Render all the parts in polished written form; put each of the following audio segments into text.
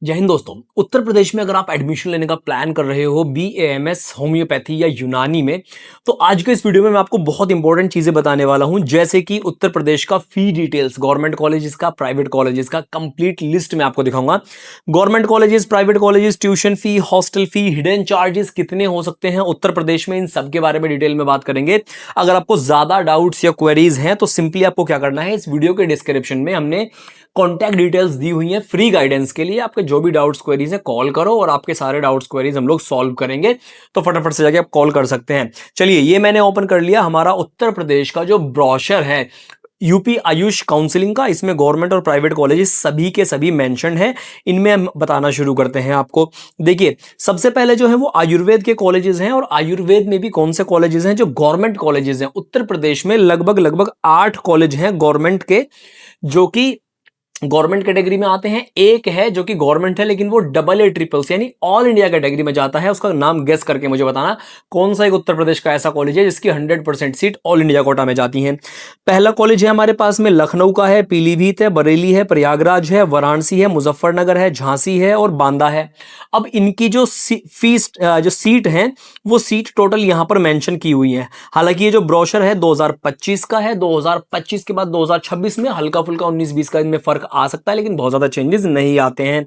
जय हिंद दोस्तों। उत्तर प्रदेश में अगर आप एडमिशन लेने का प्लान कर रहे हो BAMS होम्योपैथी या यूनानी में, तो आज के इस वीडियो में मैं आपको बहुत इंपॉर्टेंट चीजें बताने वाला हूं, जैसे कि उत्तर प्रदेश का फी डिटेल्स, गवर्नमेंट कॉलेजेस का, प्राइवेट कॉलेजेस का कंप्लीट लिस्ट मैं आपको दिखाऊंगा। Government colleges, private colleges, tuition fee, hostel fee, hidden charges कितने हो सकते हैं उत्तर प्रदेश में, इन सब के बारे में डिटेल में बात करेंगे। अगर आपको ज्यादा डाउट्स या क्वेरीज हैं तो सिंपली आपको क्या करना है, इस वीडियो के डिस्क्रिप्शन में हमने कॉन्टैक्ट डिटेल्स दी हुई हैं फ्री गाइडेंस के लिए। आपके जो भी डाउट्स क्वेरीज है कॉल करो और आपके सारे डाउट्स क्वेरीज हम लोग सॉल्व करेंगे। तो फटाफट से जाके आप कॉल कर सकते हैं। चलिए, ये मैंने ओपन कर लिया हमारा उत्तर प्रदेश का जो ब्रोशर है यूपी आयुष काउंसिलिंग का। इसमें गवर्नमेंट और प्राइवेट कॉलेजेस सभी के सभी मेंशन है। इनमें हम बताना शुरू करते हैं आपको। देखिए, सबसे पहले जो है वो आयुर्वेद के कॉलेजेस हैं, और आयुर्वेद में भी कौन से कॉलेजेस हैं जो गवर्नमेंट कॉलेजेस हैं। उत्तर प्रदेश में लगभग 8 कॉलेज हैं गवर्नमेंट के, जो कि गवर्नमेंट कैटेगरी में आते हैं। एक है जो कि गवर्नमेंट है लेकिन वो AA ट्रिपल्स यानी ऑल इंडिया कैटेगरी में जाता है। उसका नाम गेस करके मुझे बताना कौन सा एक उत्तर प्रदेश का ऐसा कॉलेज है जिसकी 100% सीट ऑल इंडिया कोटा में जाती हैं। पहला कॉलेज है हमारे पास में लखनऊ का है, पीलीभीत है, बरेली है, प्रयागराज है, वाराणसी है, मुजफ्फरनगर है, झांसी है और बांदा है। अब इनकी जो सीट है वो सीट टोटल यहां पर मेंशन की हुई है। हालांकि ये जो ब्रोशर है 2025 का है। 2025 के बाद 2026 में हल्का फुल्का 19-20 का इनमें फर्क आ सकता है, लेकिन बहुत ज्यादा चेंजेस नहीं आते हैं।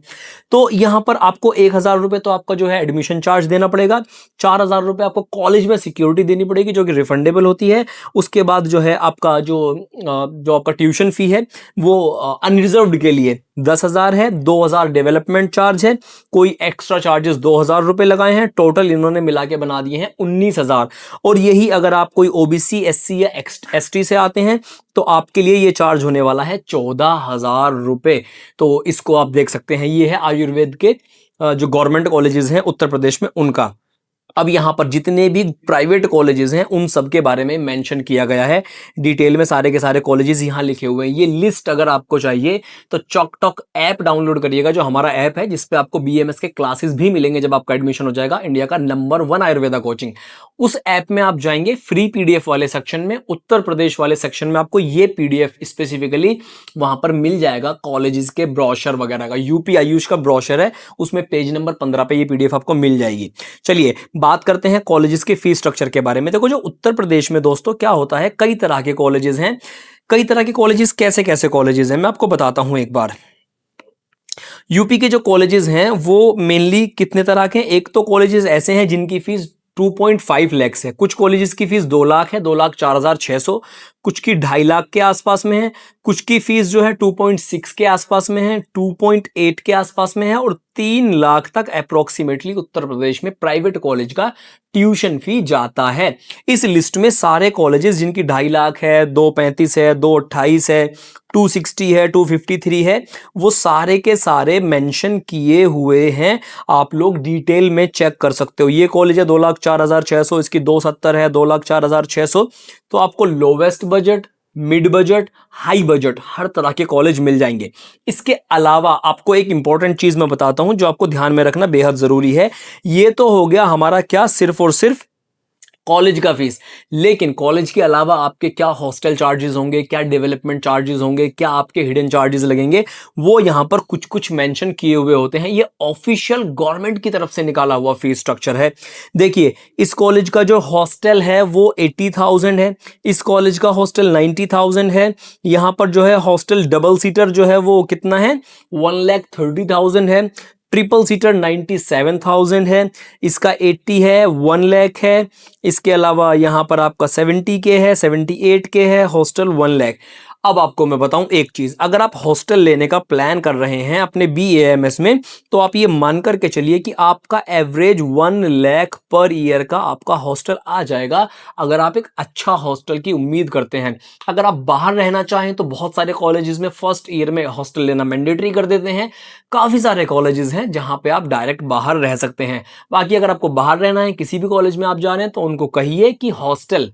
तो यहां पर आपको 1000 रुपए तो आपका जो है एडमिशन चार्ज देना पड़ेगा। 4000 रुपए आपको कॉलेज में सिक्योरिटी देनी पड़ेगी जो कि रिफंडेबल होती है। उसके बाद जो है आपका जो आपका ट्यूशन फी है वो अनरिजर्व्ड के लिए 10,000 है। 2,000 डेवलपमेंट चार्ज है। कोई एक्स्ट्रा चार्जेस 2,000 रुपए लगाए हैं। टोटल इन्होंने मिला के बना दिए हैं 19,000। और यही अगर आप कोई OBC, SC या ST से आते हैं तो आपके लिए ये चार्ज होने वाला है 14,000 रुपए। तो इसको आप देख सकते हैं, ये है आयुर्वेद के जो गवर्नमेंट कॉलेजेस हैं उत्तर प्रदेश में उनका। अब यहां पर जितने भी प्राइवेट कॉलेजेस हैं उन सब के बारे में मेंशन किया गया है डिटेल में। सारे के सारे कॉलेजेस यहां लिखे हुए हैं। ये लिस्ट अगर आपको चाहिए तो चॉकटॉक ऐप डाउनलोड करिएगा, जो हमारा ऐप है जिसपे आपको BAMS के क्लासेस भी मिलेंगे जब आपका एडमिशन हो जाएगा। इंडिया का नंबर 1 आयुर्वेदा कोचिंग। उस ऐप में आप जाएंगे, फ्री PDF वाले सेक्शन में, उत्तर प्रदेश वाले सेक्शन में आपको ये PDF स्पेसिफिकली वहां पर मिल जाएगा कॉलेजेस के ब्रोशर वगैरह का। यूपी आयुष का ब्रोशर है, उसमें पेज नंबर 15 पे ये PDF आपको मिल जाएगी। चलिए बात करते हैं कॉलेजेस के फीस स्ट्रक्चर के बारे में। देखो, जो उत्तर प्रदेश में दोस्तों क्या होता है, कई तरह के कॉलेजेस हैं। कई तरह के कॉलेजेस कैसे कैसे कॉलेजेस हैं मैं आपको बताता हूं एक बार। यूपी के जो कॉलेजेस हैं वो मेनली कितने तरह के हैं। एक तो कॉलेजेस ऐसे हैं जिनकी फीस 2.5 लाख है। कुछ कॉलेजेस की फीस 2 लाख है, 2,04,600। कुछ की 2.5 लाख के आसपास में है। कुछ की फीस जो है 2.6 के आसपास में है, 2.8 के आसपास में है, और 3 लाख तक अप्रोक्सीमेटली उत्तर प्रदेश में प्राइवेट कॉलेज का ट्यूशन फी जाता है। इस लिस्ट में सारे कॉलेजेस जिनकी 2.5 लाख है, 2.35 है, 2.28 है, 260 है, 253 है, वो सारे के सारे मेंशन किए हुए हैं। आप लोग डिटेल में चेक कर सकते हो। ये कॉलेज है 2,04,600, इसकी 270 है, 2,04,600। तो आपको lowest budget, mid budget, high budget हर तरह के कॉलेज मिल जाएंगे। इसके अलावा आपको एक इंपॉर्टेंट चीज मैं बताता हूं जो आपको ध्यान में रखना बेहद जरूरी है। ये तो हो गया हमारा क्या, सिर्फ और सिर्फ कॉलेज का फीस। लेकिन कॉलेज के अलावा आपके क्या हॉस्टल चार्जेस होंगे, क्या डेवलपमेंट चार्जेस होंगे, क्या आपके हिडन चार्जेस लगेंगे, वो यहां पर कुछ कुछ मेंशन किए हुए होते हैं। ये ऑफिशियल गवर्नमेंट की तरफ से निकाला हुआ फीस स्ट्रक्चर है। देखिए, इस कॉलेज का जो हॉस्टल है वो 80,000 है। इस कॉलेज का हॉस्टल 90,000 है। यहां पर जो है हॉस्टल डबल सीटर जो है वो कितना है, 1,30,000 है। ट्रिपल सीटर 97,000 है। इसका 80 है, 1 लाख है। इसके अलावा यहां पर आपका 70 के है, 78 के है, हॉस्टल 1 लाख। अब आपको मैं बताऊं एक चीज, अगर आप हॉस्टल लेने का प्लान कर रहे हैं अपने BAMS में, तो आप ये मान करके चलिए कि आपका एवरेज 1 लाख पर ईयर का आपका हॉस्टल आ जाएगा, अगर आप एक अच्छा हॉस्टल की उम्मीद करते हैं। अगर आप बाहर रहना चाहें तो बहुत सारे कॉलेजेस में फर्स्ट ईयर में हॉस्टल लेना मैंडेटरी कर देते हैं। काफी सारे कॉलेजेस हैं जहां पे आप डायरेक्ट बाहर रह सकते हैं। बाकी अगर आपको बाहर रहना है, किसी भी कॉलेज में आप जा रहे हैं, तो उनको कहिए कि हॉस्टल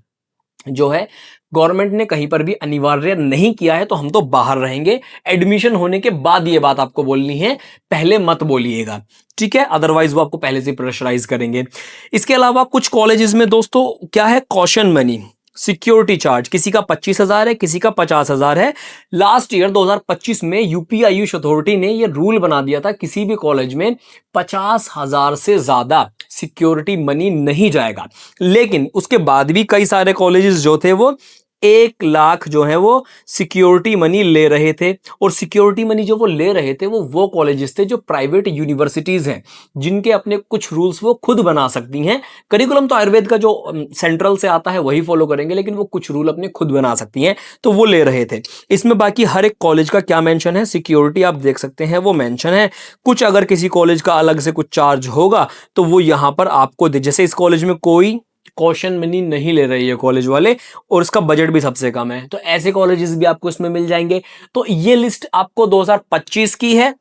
जो है गवर्नमेंट ने कहीं पर भी अनिवार्य नहीं किया है, तो हम तो बाहर रहेंगे। एडमिशन होने के बाद ये बात आपको बोलनी है, पहले मत बोलिएगा, ठीक है? अदरवाइज वो आपको पहले से प्रेशराइज करेंगे। इसके अलावा कुछ कॉलेजेस में दोस्तों क्या है, कॉशन मनी। सिक्योरिटी चार्ज किसी का 25,000 है, किसी का 50,000 है। लास्ट ईयर 2025 में यूपी आयुष अथॉरिटी ने यह रूल बना दिया था, किसी भी कॉलेज में 50,000 से ज्यादा सिक्योरिटी मनी नहीं जाएगा। लेकिन उसके बाद भी कई सारे कॉलेजेस जो थे वो 1 लाख जो है वो सिक्योरिटी मनी ले रहे थे। और सिक्योरिटी मनी जो वो ले रहे थे वो कॉलेजेस थे जो प्राइवेट यूनिवर्सिटीज हैं, जिनके अपने कुछ रूल्स वो खुद बना सकती हैं। करिकुलम तो आयुर्वेद का जो सेंट्रल से आता है वही फॉलो करेंगे, लेकिन वो कुछ रूल अपने खुद बना सकती हैं, तो वो ले रहे थे। इसमें बाकी हर एक कॉलेज का क्या मेंशन है, सिक्योरिटी आप देख सकते हैं वो मेंशन है। कुछ अगर किसी कॉलेज का अलग से कुछ चार्ज होगा तो वो यहां पर आपको जैसे इस कॉलेज में कोई कॉशन मनी नहीं ले रही है कॉलेज वाले, और इसका बजट भी सबसे कम है, तो ऐसे कॉलेजेस भी आपको इसमें मिल जाएंगे। तो ये लिस्ट आपको 2025 की है।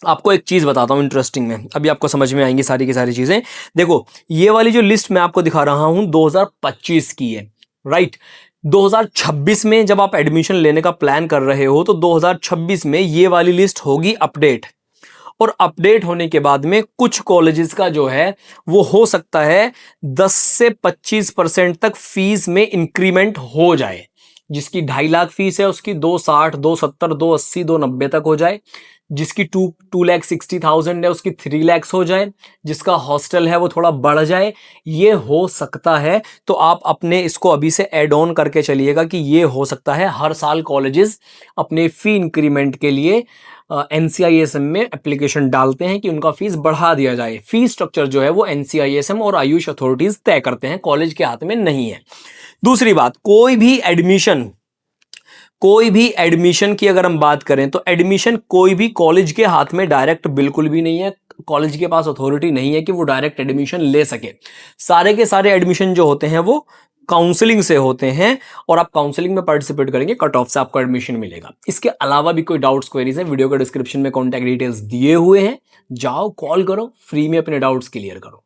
आपको एक चीज बताता हूं इंटरेस्टिंग में, अभी आपको समझ में आएंगी सारी की सारी चीजें। देखो ये वाली जो लिस्ट मैं आपको दिखा रहा हूं 2025 की है, राइट। 2026 में जब आप एडमिशन लेने का प्लान कर रहे हो तो 2026 में ये वाली लिस्ट होगी अपडेट। और अपडेट होने के बाद में कुछ कॉलेजेस का जो है वो हो सकता है 10 से 25% तक फीस में इंक्रीमेंट हो जाए। जिसकी 2.5 लाख फीस है उसकी 260, 270, 280, 290 तक हो जाए। जिसकी 2,60,000 है उसकी 3 लाख हो जाए। जिसका हॉस्टल है वो थोड़ा बढ़ जाए, ये हो सकता है। तो आप अपने इसको अभी से ऐड ऑन करके चलिएगा कि ये हो सकता है। हर साल कॉलेजेस अपने फी इंक्रीमेंट के लिए NCISM में एप्लीकेशन डालते हैं कि उनका फीस बढ़ा दिया जाए। फी स्ट्रक्चर जो है वो NCISM और आयुष अथॉरिटीज तय करते हैं, कॉलेज के हाथ में नहीं है। दूसरी बात, कोई भी एडमिशन की अगर हम बात करें तो एडमिशन कोई भी कॉलेज के हाथ में डायरेक्ट बिल्कुल भी नहीं है। कॉलेज के पास अथॉरिटी नहीं है कि वो डायरेक्ट एडमिशन ले सके। सारे के सारे एडमिशन जो होते हैं वो काउंसलिंग से होते हैं, और आप काउंसलिंग में पार्टिसिपेट करेंगे, कट ऑफ से आपको एडमिशन मिलेगा। इसके अलावा भी कोई डाउट्स क्वेरीज है, वीडियो के डिस्क्रिप्शन में कॉन्टैक्ट डिटेल्स दिए हुए हैं, जाओ कॉल करो, फ्री में अपने डाउट्स क्लियर करो।